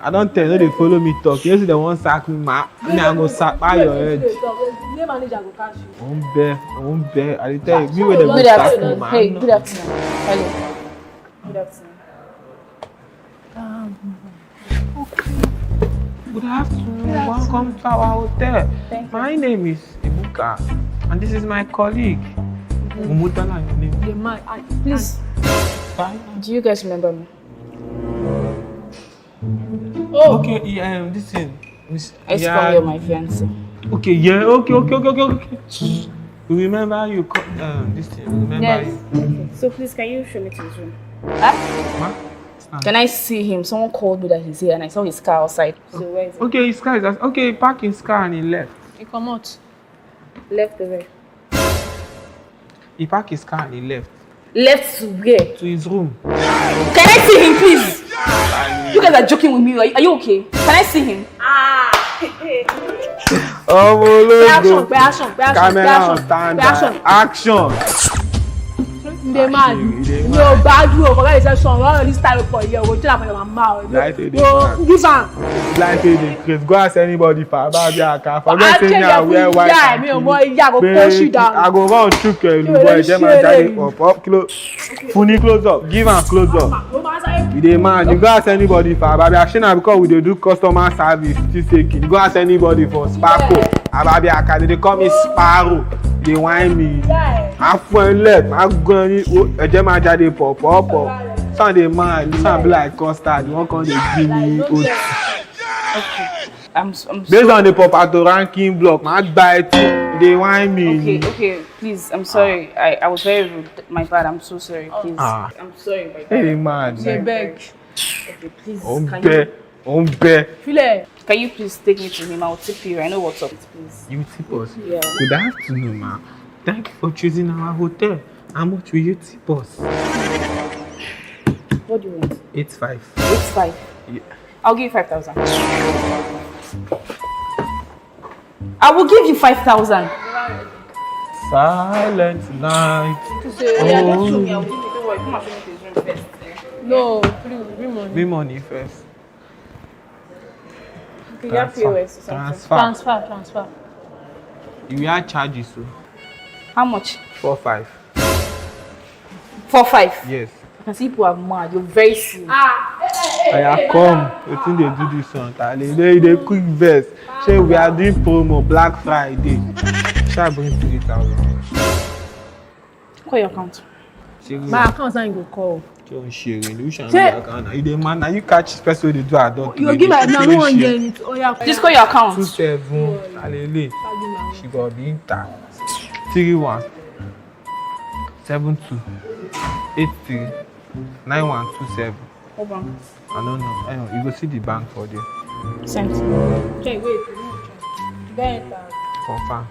I don't tell you, they follow me talk. You see they won't sack me, ma. Me I go sack by your head. The manager go catch you. I won't bear. I tell you, me where they go sack me, man. Hey, good afternoon. Hello. Good afternoon. Good afternoon. Welcome to our hotel. My name is Ibuka, and this is my colleague. Umutala, your name. The man, please. Do you guys remember me? Oh. Okay, yeah, this is Miss. I used to call you my fiancé. Okay, yeah, okay. We remember you. This thing. Remember Yes. you. Okay. So please, can you show me to his room? Huh? Can I see him? Someone called me that he's here, and I saw his car outside. So where is it? Okay, his car is okay. Park his car and he left. He come out. Left the way. He parked his car and he left. Left to where? To his room. Can I see him, please? You guys are joking with me. Are you okay? Can I see him? Oh, Camera on standard. Action. The man, no bad you forget reception. Run this time for you. Go tell my mama. Go give am. Like it, go ask anybody for Babia. Forget saying I wear white. Yeah, me go push you down. I go run chook you boy. Them man carry up close. Funny close up. Give am close up. You the man. You go ask anybody for Babia. Shina because we dey do customer service. Still taking. You go ask anybody for Sparko. Babia, they call me Sparrow. They whine me. I feel left. I go any. Eje ma jade pop. Some dey man. Some be like custard. You want come dey give me oat. Okay. I'm based on the Popato ranking block, my buy too. They whine me. Okay. Please, I'm sorry. I was very rude. My bad. I'm so sorry. Please. I'm sorry. My bad. Hey man. Say beg. Okay, please. Can you please take me to him? I'll tip you. I know what's up. Please. You tip us? Yeah. Good afternoon, ma. Thank you for choosing our hotel. How much will you tip us? What do you want? 85. 85. Yeah. I'll give you 5,000. I will give you 5,000. Silent night. Just show me. I'll give you. Don't worry. Come and show me to his room first. No, please, bring money. Bring money first. Okay, you have POS or something. Transfer. You have charges, so. How much? 4-5. 4-5. Yes. I can see people are mad. You're very serious. I come. You think they do this on Tali? They quick verse. Say we are doing promo Black Friday. Shall bring 3,000. Call your account. My account now you go call. Don't share it. You shall account. You the man. Now you catch first way they do adult. You give my now one year. Oh yeah. Just call your account. 27. Alele. She got be in town. 31 72 83 9127. Hold on. I don't know. Anyway, you go see the bank for there. Sent. Okay, wait. You don't enter. Confirm.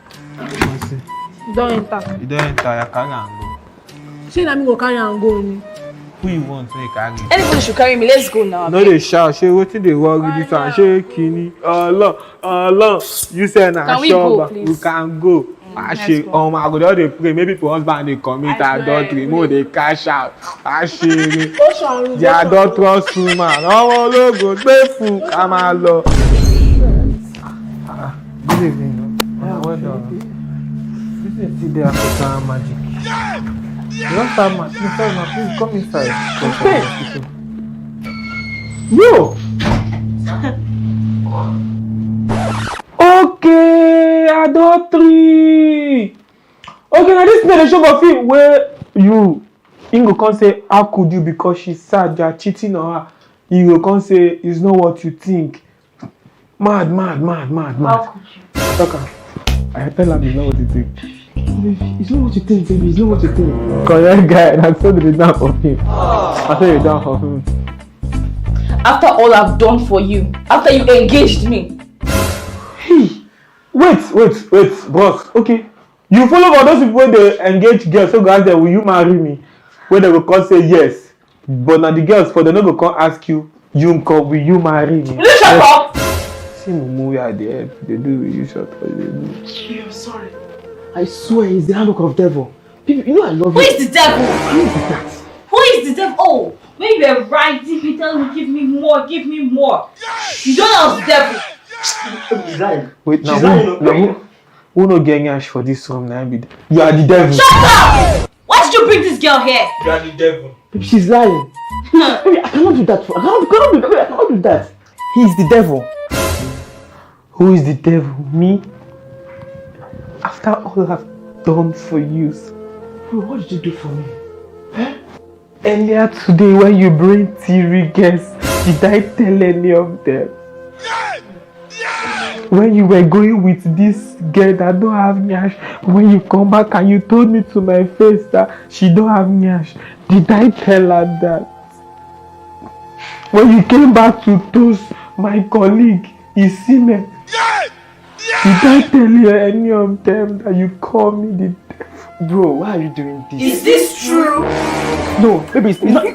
You don't enter. You don't enter. You carry and go. Say na me go carry and go ni. Who you want to carry? Anybody should carry me. Let's go now. No, they shout. Say wetin dey worry this one. Say kini. Allah. You say na sure. We can go. I go there. They pray. Maybe for husband they commit adultery. More they cash out. The adulterous woman. Oh, logo, faithful. Come on, Lord. Good evening. Well done. This is the African magic. You don't have much. Please come inside. Yo. Okay, adultery. Okay, now this is the show of film where you go come say, how could you, because she's sad, you're cheating on her. You go come say, it's not what you think. Mad. How could you? Okay. I tell her it's not what you think. It's not what you think, baby. It's not what you think. Correct guy, that's so the down for him. I said you're down for him. After all I've done for you, after you engaged me. Hey, wait, boss. Okay, you follow for those people when they engage girls. So guys, will you marry me? When they will come say yes, but now the girls for they not go come ask you, will you marry me? Will you shut up? See me movie at the end. They do will you shut up? I'm sorry. I swear, it's the handbook of devil. People, you know I love you. Who is the devil? Who is that? Who is the devil? Oh, when you were writing, you tell me give me more. You don't know the devil. He's lying. Wait, now She's lying. who no get nyash for this room now? You are the devil. Shut up! Why did you bring this girl here? You are the devil. She's lying. Baby, I cannot do that. I cannot do that. He's the devil. Who is the devil? Me? After all I've done for you. Bro, what did you do for me? Earlier today when you bring theory guests, did I tell any of them? When you were going with this girl that don't have nyash, when you come back and you told me to my face that she don't have nyash, did I tell her that? When you came back to toast my colleague, Isime, did I tell you any of them that you call me the devil? Bro, why are you doing this? Is this true? No, baby, it's not.